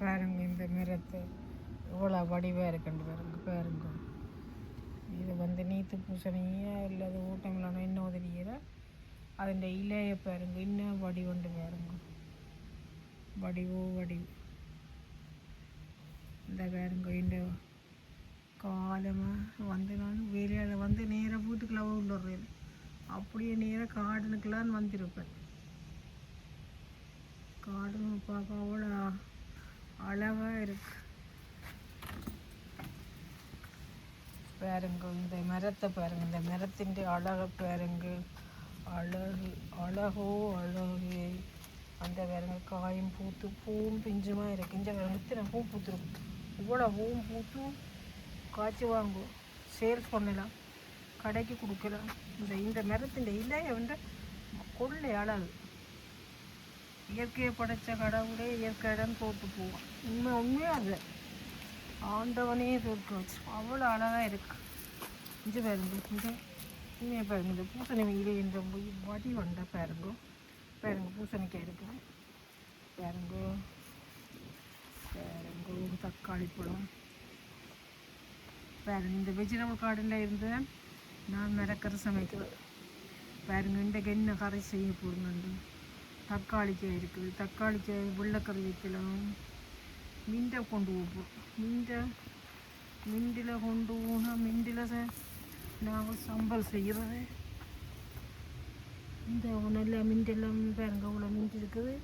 பாருங்க இந்த மரத்தை இவ்வளோ வடிவாக இருக்குண்டு பாருங்க பாருங்க. இது நீத்து பூசணியா இல்லை அது ஊட்டமில்லான இன்னும் தெரியல. അതിൻ്റെ இலையை பாருங்க இன்னும் வடிவண்டு பாருங்க வடிவு இந்த பாருங்க இந்த காலமாக நான் வேலையால் நேராக வீட்டுக்குள்ளே உள்ளுறேன். அப்படியே நேராக காடுனுக்கெல்லாம் வந்திருப்பேன். காடுன்னு பார்க்க அவ்வளோ அழகாக இருக்கு பாருங்க. இந்த மரத்தை பாருங்க, இந்த மரத்தின் அழகை பாருங்க. அழகோ அழகு. அந்த பாருங்க காயும் பூத்து பூவும் பிஞ்சுமாக இருக்குது. இந்த பாருங்க இத்தனை பூ பூத்துருக்கு. இவ்வளோ பூவும் பூத்தும் காய்ச்சி வாங்கும், சேல்ஸ் பண்ணலாம், கடைக்கு கொடுக்கலாம். இந்த மரத்தின் இலையை கொள்ளை அழகு. இயற்கையை படைத்த கடவுளே இயற்கையிடம் தோற்று போவோம். உண்மையாக அது ஆண்டவனே தோற்று வச்சு அவ்வளோ அழகாக இருக்கு. இங்கே பாருங்க இந்த உண்மையாக பாருங்க. இந்த பூசணி வெயிலே என்ற வடி வந்த பாருங்க பூசணிக்காய் இருக்கு பாருங்க. தக்காளி பழம் பாருங்க. இந்த வெஜிடபிள் கார்டனில் இருந்து நான் மிரக்கரை சமைக்கிறது பாருங்க. இன்றைக்கு என்ன கரை செய்ய போடுங்க. தக்காளிக்காய் இருக்குது, தக்காளிக்காய் வெள்ளைக்கறி வைக்கலாம். மிண்டை கொண்டு போப்போம். மிண்டில் கொண்டு போனால் மிண்டில் நாங்கள் சம்பல் செய்கிறது. இந்த நல்லா மிண்டெல்லாம் பாருங்க அவ்வளோ மிண்டி இருக்குது.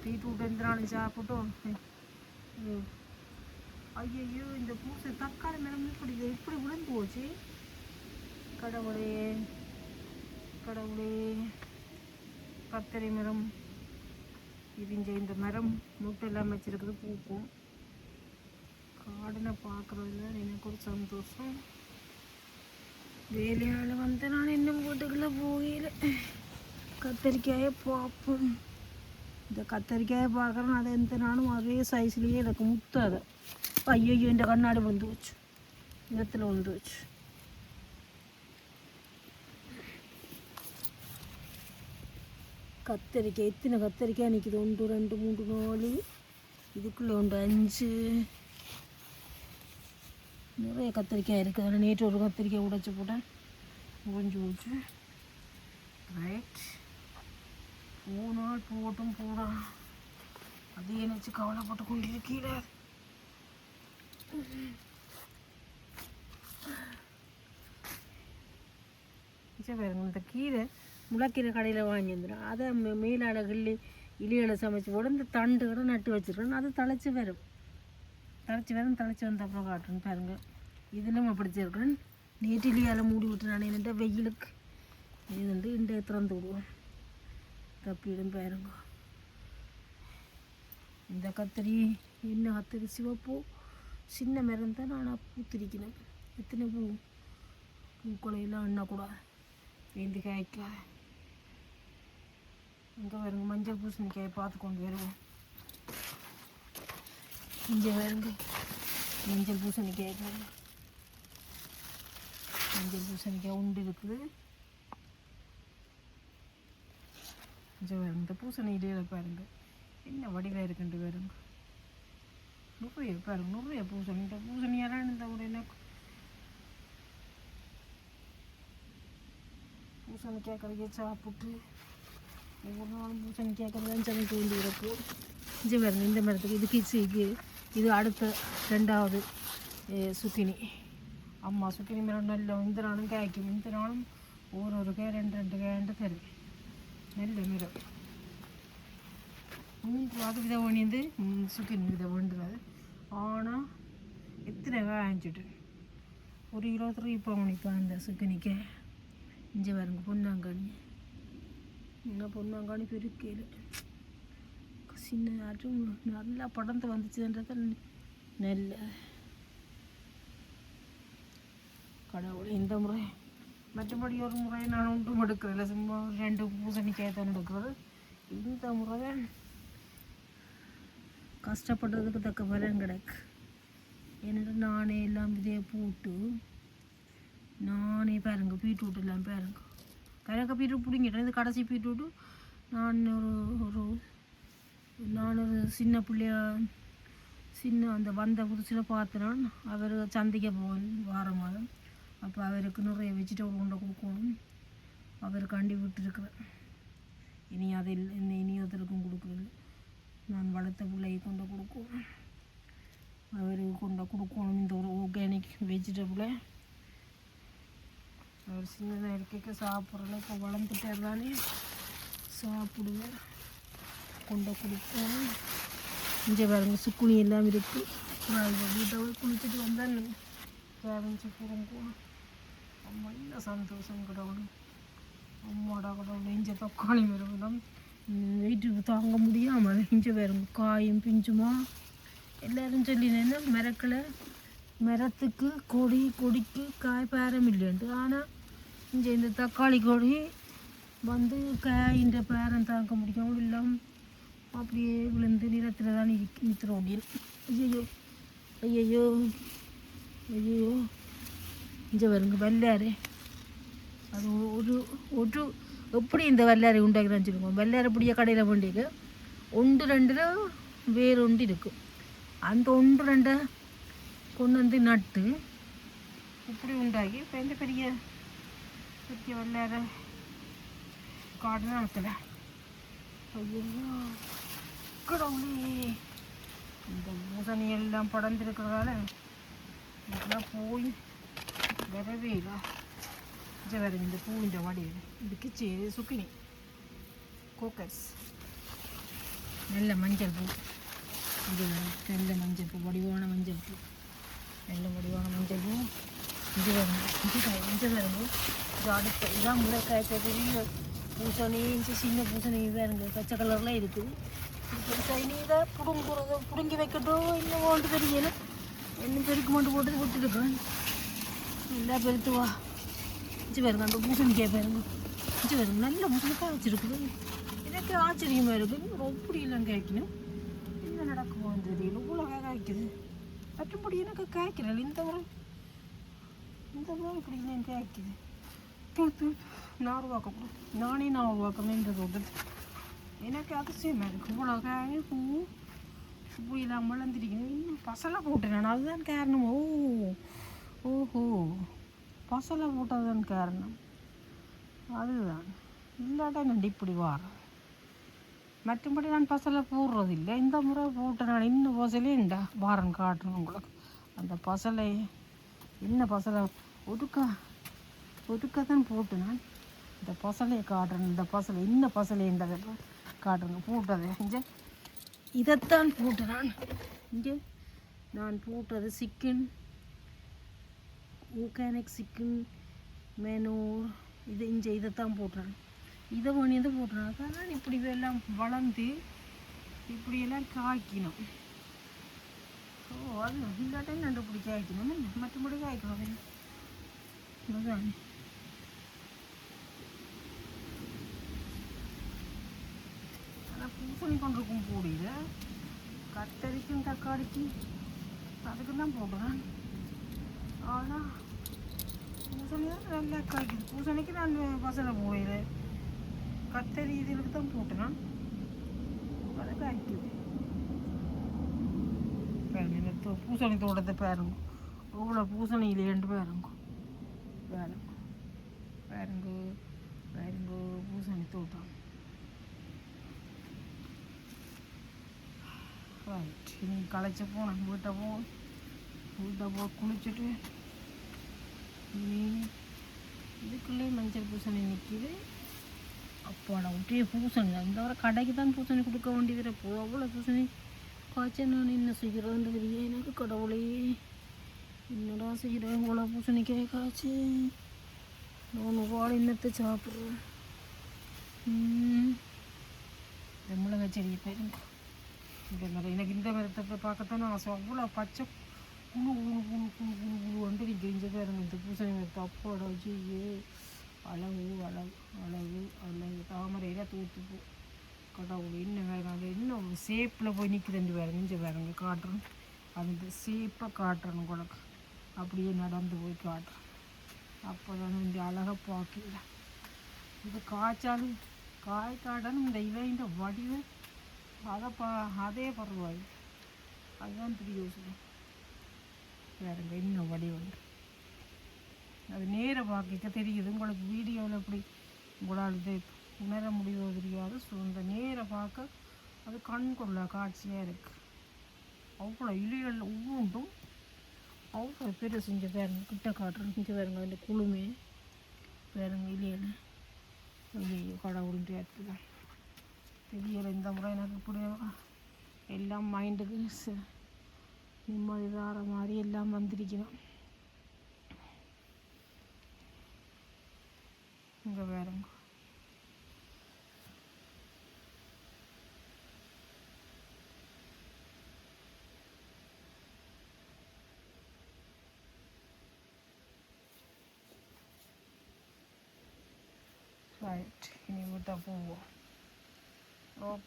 பீட்ரூட் எந்த நாளும் சாப்பிட்டோம். ஐயோ இந்த பூசை தக்காளி மரம் இப்படி விழுந்து போச்சு. கடவுளே கத்தரி மரம் இடிஞ்ச இந்த மரம் முட்டெல்லாம் வச்சிருக்குது பூக்கும். காடனை பார்க்குறதுல எனக்கு ஒரு சந்தோஷம். வேலையால் நான் இன்னும் வீட்டுக்குள்ளே போகல. கத்தரிக்காயை பார்ப்போம். இந்த கத்தரிக்காயை பார்க்குறேன். அதை எந்த நாளும் அதே சைஸ்லேயே எனக்கு முத்தாது. ஐயோ இந்த கண்ணாடி வந்து வச்சு இடத்துல வந்து வச்சு. கத்தரிக்காய் எத்தனை கத்தரிக்காய் நிற்கிது. 1 2 3 4 இதுக்குள்ளே 5 நிறைய கத்திரிக்காய் இருக்குது. அதில் நேற்று ஒரு கத்திரிக்காய் உடைச்சி போட்டேன், உடைஞ்சி போச்சு. ரைட் 3 நாள் போட்டும் போடா அதே நினச்சி கவலைப்பட்டு கொண்டு கீழே. பாருங்க இந்த கீரை முளைக்கீரை கடையில் வாங்கியிருந்துடும். அதை மேலாட கிள்ளி இலிகளை சமைச்சு போட இந்த தண்டு கூட நட்டு வச்சுருக்கேன். அது தழைச்சி வரும் தழைச்சி வந்த அப்புறம் காட்டுறேன் பாருங்கள். இதெல்லாம் பிடிச்சிருக்கேன். நேற்று இலியால் மூடி விட்டு நான் என்னென்ன வெயிலுக்கு இது இன்றைய திறந்து விடுவேன். தப்பிடும் பாருங்க. இந்த கத்திரி என்ன கத்திரி சிவப்பூ சின்ன மரம் தான் நான் பூத்திருக்கிறேன். எத்தனை பூக்களையெல்லாம் எண்ணக்கூடாது, வேந்தி காய்க்காது. இங்கே வருங்க மஞ்சள் பூசணிக்காயை பார்த்து கொண்டு வருவோம். இங்கே வருங்க மஞ்சள் பூசணிக்காய் பாருங்க. மஞ்சள் பூசணிக்காய் உண்டு இருக்குது. இங்கே வருங்க இந்த பூசணி இடையில பாருங்க என்ன வடிவாக இருக்குன்ட்டு வருங்க. நிறைய பாருங்க நிறைய பூசணி. இந்த பூசணியெல்லாம் இந்த ஒரு என்ன பூசணிக்காய் கறியை சாப்பிட்டு ஒவ்வொரு நாளும் பூசணிக்காய் கறிதான் சமைக்க வேண்டி இருக்கு. இங்கே பாருங்க இந்த மரத்துக்கு இது கிச்சிக்கு இது அடுத்த 2வது சுக்கினி. அம்மா சுக்கினி மரம் நல்ல இந்த நாளும் காய்க்கும். இந்த நாளும் ஒரு காய் 2 காய்ன்ட்டு தருவேன். நல்ல மரம் 3 விதை வேண்டியது சுக்கினி விதை வேண்டுறது. ஆனால் எத்தனை காய் ஆயிடுச்சுட்டு 1 கிலோ 3 பவுனிப்பா இந்த சுக்கினிக்காய். இங்கே பாருங்க பொன்னாங்கானி. என்ன பொன்னாங்கானி பெருக்கையில் சின்ன ஆற்றும் நல்லா படந்து வந்துச்சுன்றது நெல். கடவுளை இந்த முறை மற்றபடி ஒரு முறை நான் ஒன்றும் எடுக்கிறதில்ல, சும்மா 2 பூசணிக்காய் தான் எடுக்கிறது. இந்த முறை கஷ்டப்படுறதுக்கு தக்க பலன் கிடைக்கு. ஏன்னா நானே எல்லாம் விதையை போட்டு நானே பாருங்க பீட்ரூட் எல்லாம் பாருங்க கணக்க பீட்ரூட் பிடிங்கிட்டேன். இது கடைசி பீட்ரூட்டு. நான் ஒரு சின்ன பிள்ளைய சின்ன அந்த வந்த புதுசில் பார்த்தனான் அவர் சந்தைக்கு போவேன் வார மாதம். அப்போ அவருக்கு நிறைய வெஜிடபிள் கொண்டு கொடுக்கணும். அவருக்காண்டி விட்டுருக்குறேன். இனி அது இனி ஒருத்தருக்கும் கொடுக்குறது. நான் வளர்த்த பிள்ளையை கொண்டு கொடுக்குவேன். அவருக்கு கொண்டு கொடுக்கணும் இந்த ஒரு ஆர்கானிக் வெஜிடபிளை. அவர் சின்னதாக இருக்க சாப்பிட்றல இப்போ வளர்ந்துட்டார் தானே, சாப்பிடுவேன், கொண்டு கொடுப்போம். இங்கே பாருங்க சுக்குனி எல்லாம் இருக்குது. வீட்டை குளிச்சுட்டு வந்தால் கேரஞ்சு கொடுக்கும். அம்மா இல்லை சந்தோஷம் கடவுள். அம்மாடா கடவுள். இங்கே தக்காளி மரம் வெயிட்டுக்கு தாங்க முடியாமல் இங்கே பாருங்க காயும் பிஞ்சுமா. எல்லோரும் சொல்லினேன்னா மரக்களை மரத்துக்கு கொடிக்கு காய் பேரம் இல்லைன்ட்டு. ஆனால் இங்கே இந்த தக்காளி கொடி வந்து காயின்ற பேரம் தாங்க முடியாமல் இல்லாமல் அப்படியே விழுந்து நிலத்தில் தான் நிற்கிறோம். ஐயோ ஐயோ ஐயோ. இங்கே வருங்க வல்லாறு. அது ஒரு எப்படி இந்த வல்லாரை உண்டாக்குறான்னு சொல்லுவோம். வல்லாரை பிடிக்க கடையில் வேண்டியது 1-2 வேறு ஒன்று இருக்கும். அந்த 1-2 கொண்டு வந்து நட்டு இப்படி உண்டாகி இப்போ எந்த பெரிய பெரிய வல்லார காடு நடத்தல. ஐயோ கடவுளே. இந்த பூசணி எல்லாம் படர்ந்துருக்கிறதால இதெல்லாம் போய் வரவே இல்லை. வேற இந்த பூவிൻ്റെ வடிவு இதுக்கு சுக்கினி கோக்கஸ் நல்ல மஞ்சள் பூ. இது நல்ல மஞ்சள் பூ, வடிவான மஞ்சள் பூ, நல்ல வடிவான மஞ்சள் பூ. இது வரும் மஞ்சள் வருங்க. இது அடுத்த இதான் முளைக்காய் பெரிய பூசணி. சின்ன பூசணி வேறுங்க பச்சை கலரில் இருக்குது. இனி இதை பிடுங்கி வைக்கட்டும் இன்னும் ஒன்று தெரியல. இன்னும் பெருக்கு மட்டும் போட்டு விட்டுருக்கேன். நல்லா பெருத்து வா. பாருங்க அந்த பூசணிக்காய் பாருங்க. பாருங்க நல்ல பூசணிக்காய் வச்சுருக்குது. எனக்கு ஆச்சரியமாக இருக்குது. ரொம்ப எல்லாம் காய்க்கணும். என்ன நடக்குமோ தெரியல. இவ்வளோ காய்க்குது. மற்றபடி எனக்கு காய்க்கிறேன். இந்த முறை இப்படி இல்லை காய்க்குது. நான் உருவாக்கக்கூடாது. நானே உருவாக்கணும் இந்த தோட்டத்தை. எனக்கு அதிசயமாக இருக்குது. இவ்வளோ காய் பூ இப்படி எல்லாம் வளர்ந்துருக்கணும். இன்னும் பசலை போட்டேன். அதுதான் காரணம். ஓஹோ பசலை போட்டதுதான் காரணம். அதுதான் இல்லாட்டா நான் இப்படி வாரேன். மற்றபடி நான் பசலை போடுறதில்லை. இந்த முறை போட்டேன். நான் இன்னும் பசலே இந்த வாரன் காட்டுறேன் உங்களுக்கு. அந்த பசலை என்ன பசலை ஒதுக்க தான் போட்டு நான் இந்த பசலையை காட்டுறேன். இந்த பசலை என்ன பசலைன்றதை காட்டுறேங்க போட்டதை. இங்கே இதைத்தான் போட்டு இங்கே நான் போட்டது சிக்கன் ஆர்கானிக் சிக்கன் மேனூர். இதைத்தான் போட்டுறேன். இதை பண்ணியது போட்டுறேன். அதான் இப்படி எல்லாம் வளர்ந்து இப்படியெல்லாம் காய்க்கணும். அது இந்த டைம் நண்டு இப்படி காய்க்கணும். மற்றபடி காய்க்கணும். அதுதான் ஆனால் பூசணி கொண்டிருக்கும் கூடியது கத்தரிக்கும் தக்காளிக்கும் அதுக்கு தான் போடுறேன். ஆனால் பூசணி தான் நல்லா காய்க்குது. பூசணிக்கு நான் பசலை போயிடு கத்தரி இதுக்கு தான் போட்டேன். அதை காய்க்குது. பாருங்க இந்த பூசணி தோட்டத்தை பாருங்க. அவ்வளோ பூசணி இல்லையண்டு பாருங்க. பாருங்க பூசணி தோட்டம். ரைட். இனி களைச்சி போனேன். வீட்டை போ குளிச்சுட்டு இதுக்குள்ளே மஞ்சள் பூசணி நிற்கிது. அப்பாடா ஒட்டிய பூசணி தான். இந்த வர கடைக்கு தான் பூசணி கொடுக்க வேண்டியது. இப்போ அவ்வளோ பூசணி காய்ச்சல். நான் என்ன செய்கிறேன் தெரிய எனக்கு கடவுளே. என்னடா செய்கிறேன் இவ்வளோ பூசணிக்காய் காய்ச்சி. நான் வாழை இன்னத்தை சாப்பிட்றேன். இந்த மிளகாய் செடியை பாருங்க. இந்த மரம் எனக்கு இந்த மரத்தை பார்க்கத்தானே ஆசை. அவ்வளோ பச்சை குழு வந்துருக்கு. இங்கே பாருங்க இந்த பூசணி மரத்தை. அப்பாடா வச்சு அழகு தாமரையில் தூத்துப்போ கடவுள். என்ன வேறு அது இன்னும் ஷேப்பில் போய் நிற்குதுண்டு வேறு. இங்கே வேறுங்க காட்டுறேன். அந்த ஷேப்பை காட்டுறேன் உங்களுக்கு. அப்படியே நடந்து போய் காட்டுறேன். அப்போ தான் இந்த அழகாக பார்க்கல. இது காய்ச்சாலும் காய் காட்டாலும் இந்த இலைன்ற வடிவு அதே பரவாயில்லை. அதுதான் பெரிய யோசனை. வேறுங்க இன்னும் வழி உண்டு. அது நேர பார்க்க தெரியுது. உங்களுக்கு வீடியோவில் எப்படி உங்களால் இதை உணர முடியுதோ தெரியாது. ஸோ இந்த நேர பார்க்க அது கண்கொள்ள காட்சியாக இருக்குது. அவ்வளோ இலைகள் ஒவ்வொன்றும் அவ்வளோ பெரிய செஞ்ச பேருங்க. கிட்ட காட்டுறேன் செஞ்ச பேருங்க. அந்த குழுமே பேருங்க இலையில் ஐயோ கடவுளுடைய தான் தெரியலை. இந்த முறை எனக்கு இப்படி எல்லாம் மைண்டுக்கு நிம்மதி தார மாதிரி எல்லாம் வந்திருக்கணும். இங்கே வேறுங்க ரைட். இனி விட்டால் போவோம். ஓகே.